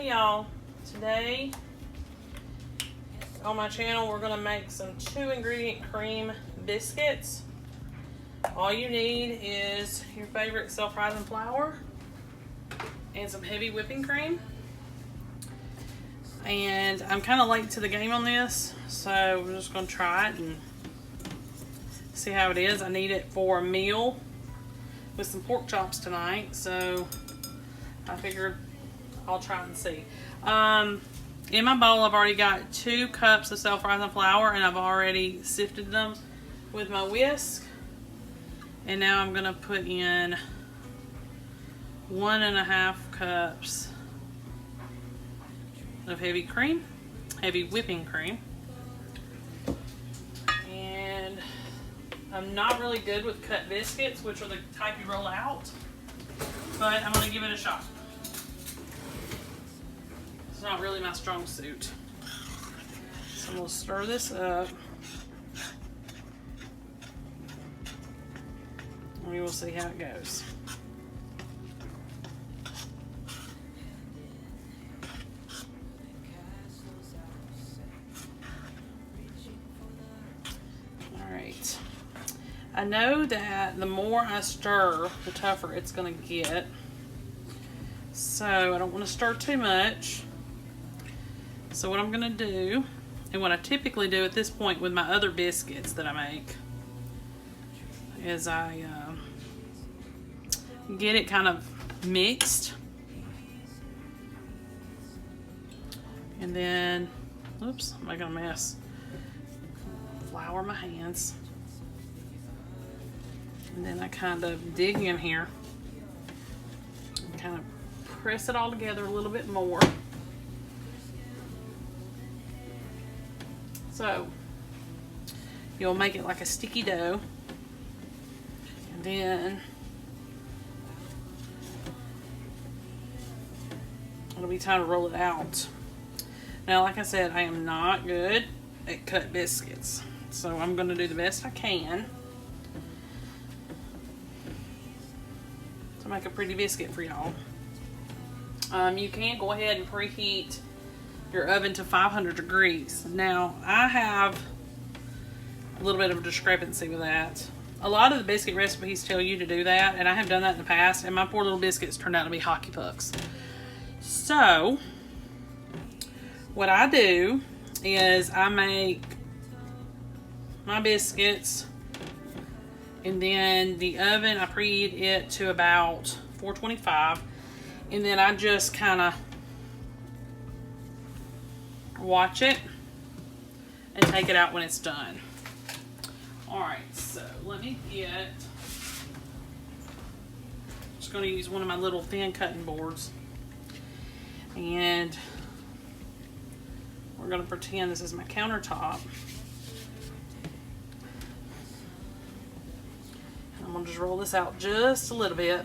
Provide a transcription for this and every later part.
Hey y'all, today on my channel we're going to make some 2-ingredient cream biscuits. All you need is your favorite self-rising flour and some heavy whipping cream. And I'm kind of late to the game on this, so we're just going to try it and see how it is. I need it for a meal with some pork chops tonight, so I figured I'll try and see. In my bowl, I've already got 2 cups of self-rising flour, and I've already sifted them with my whisk. And now I'm gonna put in 1.5 cups of heavy whipping cream. And I'm not really good with cut biscuits, which are the type you roll out, but I'm gonna give it a shot. It's not really my strong suit. So I'm gonna stir this up. And we will see how it goes. Alright. I know that the more I stir, the tougher it's gonna get. So I don't want to stir too much. So what I'm gonna do, and what I typically do at this point with my other biscuits that I make, is I get it kind of mixed, and then, oops, I'm making a mess. Flour my hands, and then I kind of dig in here and kind of press it all together a little bit more. So you'll make it like a sticky dough, and then it'll be time to roll it out. Now, like I said, I am not good at cut biscuits, so I'm going to do the best I can to make a pretty biscuit for y'all. You can go ahead and preheat your oven to 500 degrees. Now, I have a little bit of a discrepancy with that. A lot of the biscuit recipes tell you to do that, and I have done that in the past, and my poor little biscuits turned out to be hockey pucks. So, what I do is I make my biscuits, and then the oven, I preheat it to about 425, and then I just kind of watch it and take it out when it's done. Alright, so let me get, just going to use one of my little thin cutting boards, and we're going to pretend this is my countertop. I'm going to just roll this out just a little bit.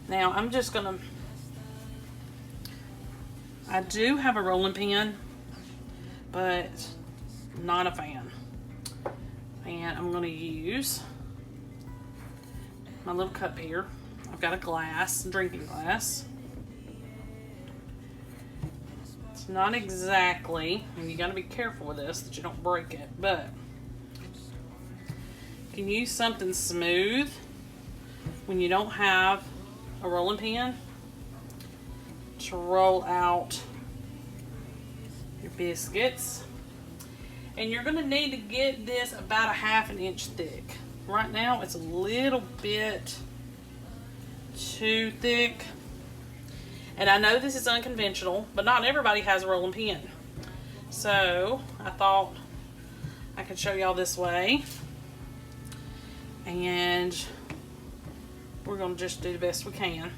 Now I'm just going to, I do have a rolling pin, but not a fan. And I'm going to use my little cup here. I've got a glass, drinking glass. It's not exactly, and you got to be careful with this that you don't break it, but you can use something smooth when you don't have a rolling pin to roll out your biscuits. And you're going to need to get this about a 1/2 inch thick. Right now it's a little bit too thick, and I know this is unconventional, but not everybody has a rolling pin, so I thought I could show y'all this way, and we're going to just do the best we can.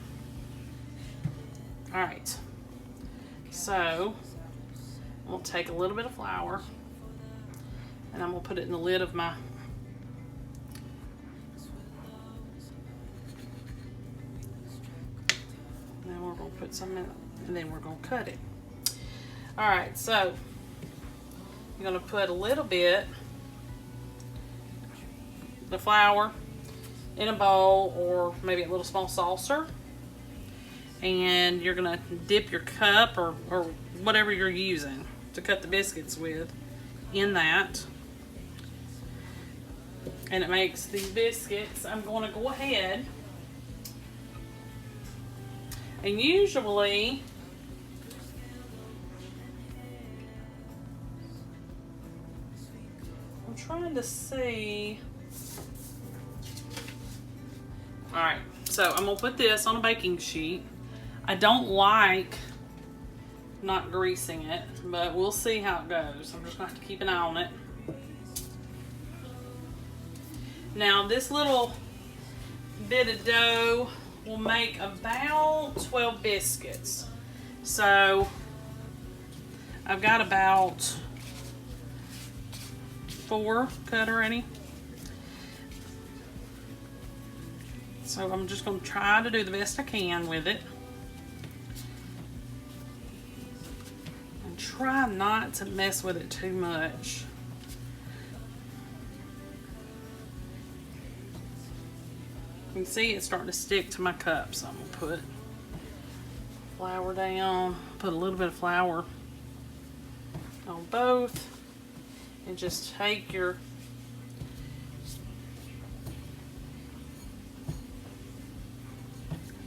Alright, so I'm going to take a little bit of flour, and I'm going to put it in the lid of my put some in, and then we're going to cut it. Alright, so you're going to put a little bit the flour in a bowl, or maybe a little small saucer, and you're gonna dip your cup or whatever you're using to cut the biscuits with in that. And it makes these biscuits. I'm going to go ahead and usually I'm trying to see. Alright, so I'm going to put this on a baking sheet. I don't like not greasing it, but we'll see how it goes. I'm just going to have to keep an eye on it. Now this little bit of dough will make about 12 biscuits. So I've got about 4 cut already. So I'm just going to try to do the best I can with it. And try not to mess with it too much. You can see it's starting to stick to my cup, so I'm going to put flour down, put a little bit of flour on both, and just take your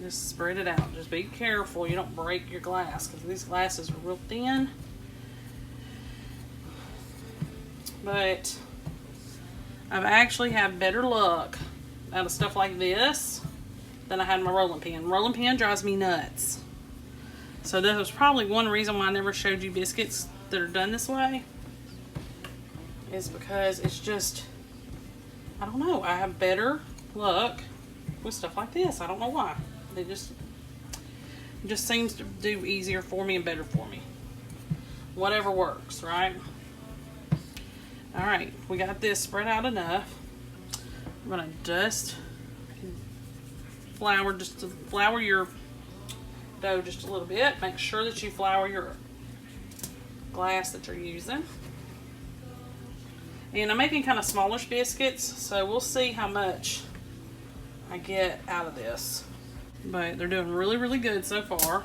just spread it out. Just be careful you don't break your glass, because these glasses are real thin. But I've actually had better luck out of stuff like this than I had my rolling pin. Rolling pin drives me nuts. So that was probably one reason why I never showed you biscuits that are done this way, is because it's just, I don't know, I have better luck with stuff like this. I don't know why. It just seems to do easier for me and better for me. Whatever works, right? Alright, we got this spread out enough. I'm going to dust flour, just to flour your dough just a little bit. Make sure that you flour your glass that you're using. And I'm making kind of smallish biscuits, so we'll see how much I get out of this. But they're doing really, really good so far.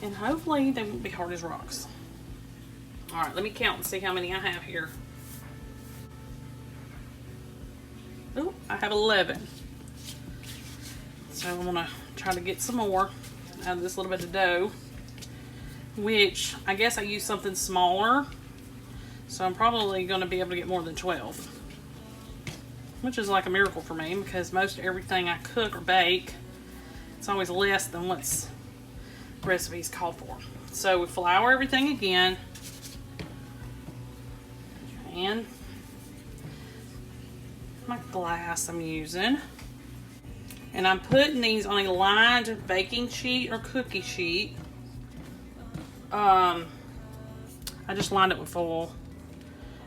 And hopefully they won't be hard as rocks. Alright, let me count and see how many I have here. Oh, I have 11. So I'm going to try to get some more out of this little bit of dough. Which, I guess I use something smaller. So I'm probably going to be able to get more than 12. Which is like a miracle for me, because most everything I cook or bake, it's always less than what's recipes call for. So we flour everything again. And my glass I'm using. And I'm putting these on a lined baking sheet or cookie sheet. I just lined it with foil.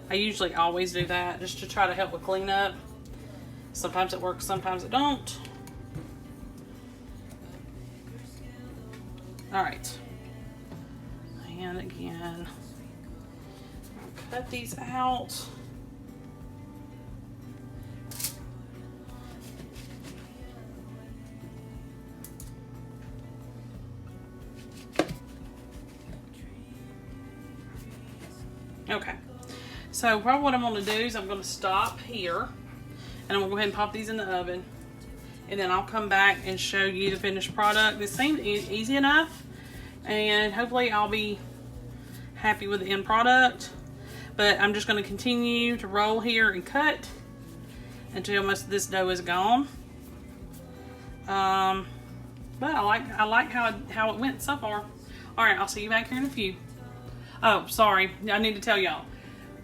I usually always do that just to try to help with cleanup. Sometimes it works, sometimes it don't. Alright. And again, I'll cut these out. Okay, so probably what I'm going to do is I'm going to stop here, and I'm going to go ahead and pop these in the oven, and then I'll come back and show you the finished product. This seemed easy enough, and hopefully I'll be happy with the end product. But I'm just going to continue to roll here and cut until most of this dough is gone. But I like how it went so far. All right, I'll see you back here in a few. Oh, sorry, I need to tell y'all.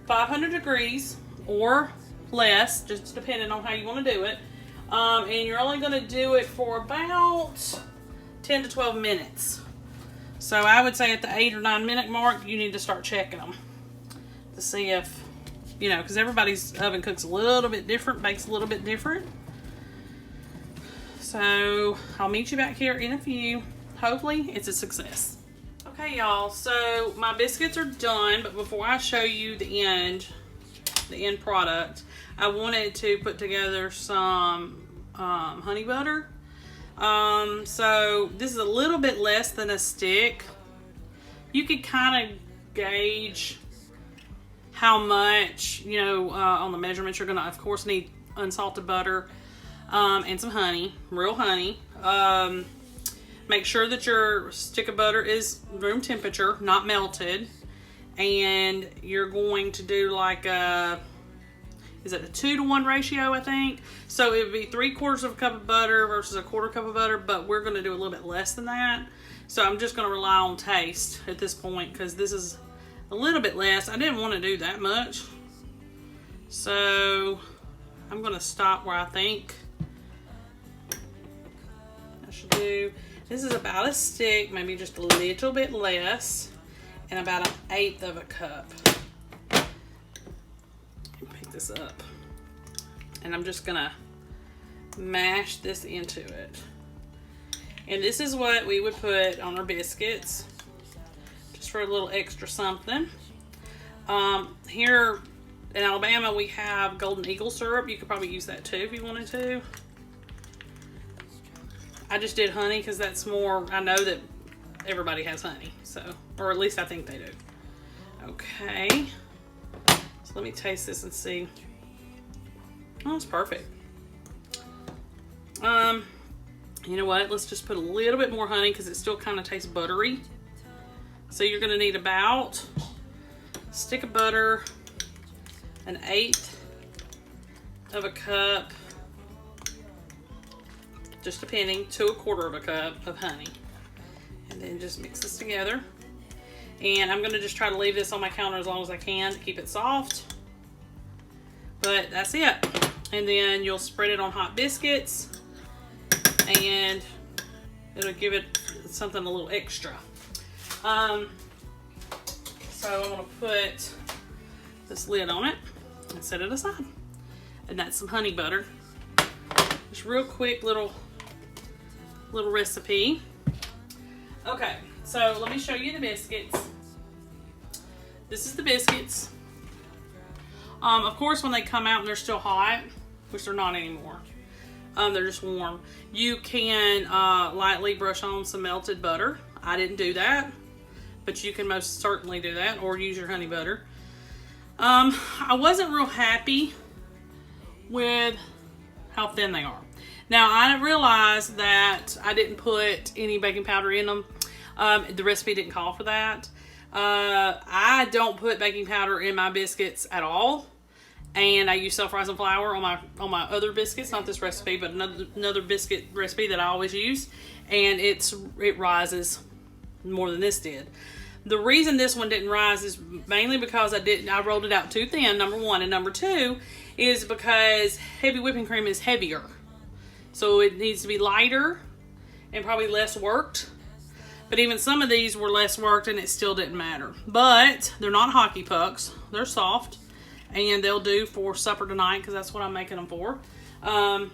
500 degrees or less, just depending on how you want to do it. And you're only going to do it for about 10 to 12 minutes. So I would say at the 8 or 9 minute mark, you need to start checking them to see if, you know, because everybody's oven cooks a little bit different, bakes a little bit different. So I'll meet you back here in a few. Hopefully it's a success. Okay, y'all, so my biscuits are done, but before I show you the end product, I wanted to put together some honey butter. So this is a little bit less than a stick. You could kind of gauge how much, you know, on the measurements. You're gonna, of course, need unsalted butter and some honey, real honey. Make sure that your stick of butter is room temperature, not melted. And you're going to do like a, is it a 2-to-1 ratio, I think? So it would be 3/4 of a cup of butter versus a 1/4 cup of butter, but we're gonna do a little bit less than that. So I'm just gonna rely on taste at this point, because this is a little bit less. I didn't want to do that much. So I'm gonna stop where I think I should do. This is about a stick, maybe just a little bit less, and about 1/8 of a cup. Pick this up. And I'm just gonna mash this into it. And this is what we would put on our biscuits, just for a little extra something. Here in Alabama, we have Golden Eagle syrup. You could probably use that too if you wanted to. I just did honey because that's more, I know that everybody has honey, so, or at least I think they do. Okay, so let me taste this and see. Oh, it's perfect. You know what? Let's just put a little bit more honey because it still kind of tastes buttery. So you're going to need about a stick of butter, 1/8 of a cup, just depending, to 1/4 of a cup of honey. And then just mix this together. And I'm going to just try to leave this on my counter as long as I can to keep it soft. But that's it. And then you'll spread it on hot biscuits, and it'll give it something a little extra. So I'm going to put this lid on it and set it aside. And that's some honey butter. Just real quick little recipe. Okay, so let me show you the biscuits. This is the biscuits. Of course, when they come out and they're still hot, which they're not anymore, they're just warm, you can lightly brush on some melted butter. I didn't do that, but you can most certainly do that, or use your honey butter. I wasn't real happy with how thin they are. Now, I realized that I didn't put any baking powder in them. The recipe didn't call for that. I don't put baking powder in my biscuits at all. And I use self-rising flour on my other biscuits, not this recipe, but another biscuit recipe that I always use, and it rises more than this did. The reason this one didn't rise is mainly because I rolled it out too thin, number one, and number two is because heavy whipping cream is heavier, so it needs to be lighter and probably less worked. But even some of these were less worked, and it still didn't matter. But they're not hockey pucks; they're soft. And they'll do for supper tonight because that's what I'm making them for. But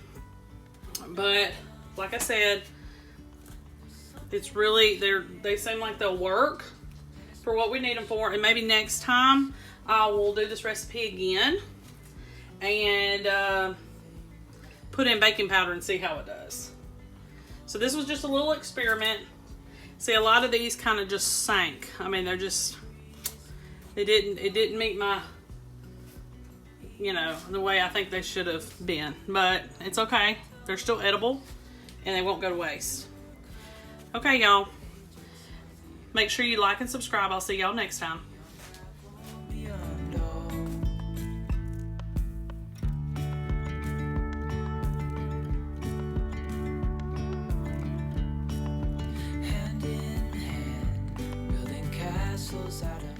like I said, it's really, they seem like they'll work for what we need them for. And maybe next time I will do this recipe again and put in baking powder and see how it does. So this was just a little experiment. See, a lot of these kind of just sank. I mean, they're just, it didn't meet my, you know, the way I think they should have been, but it's okay. They're still edible and they won't go to waste. Okay, y'all, make sure you like and subscribe. I'll see y'all next time. Hand in hand, building castles out of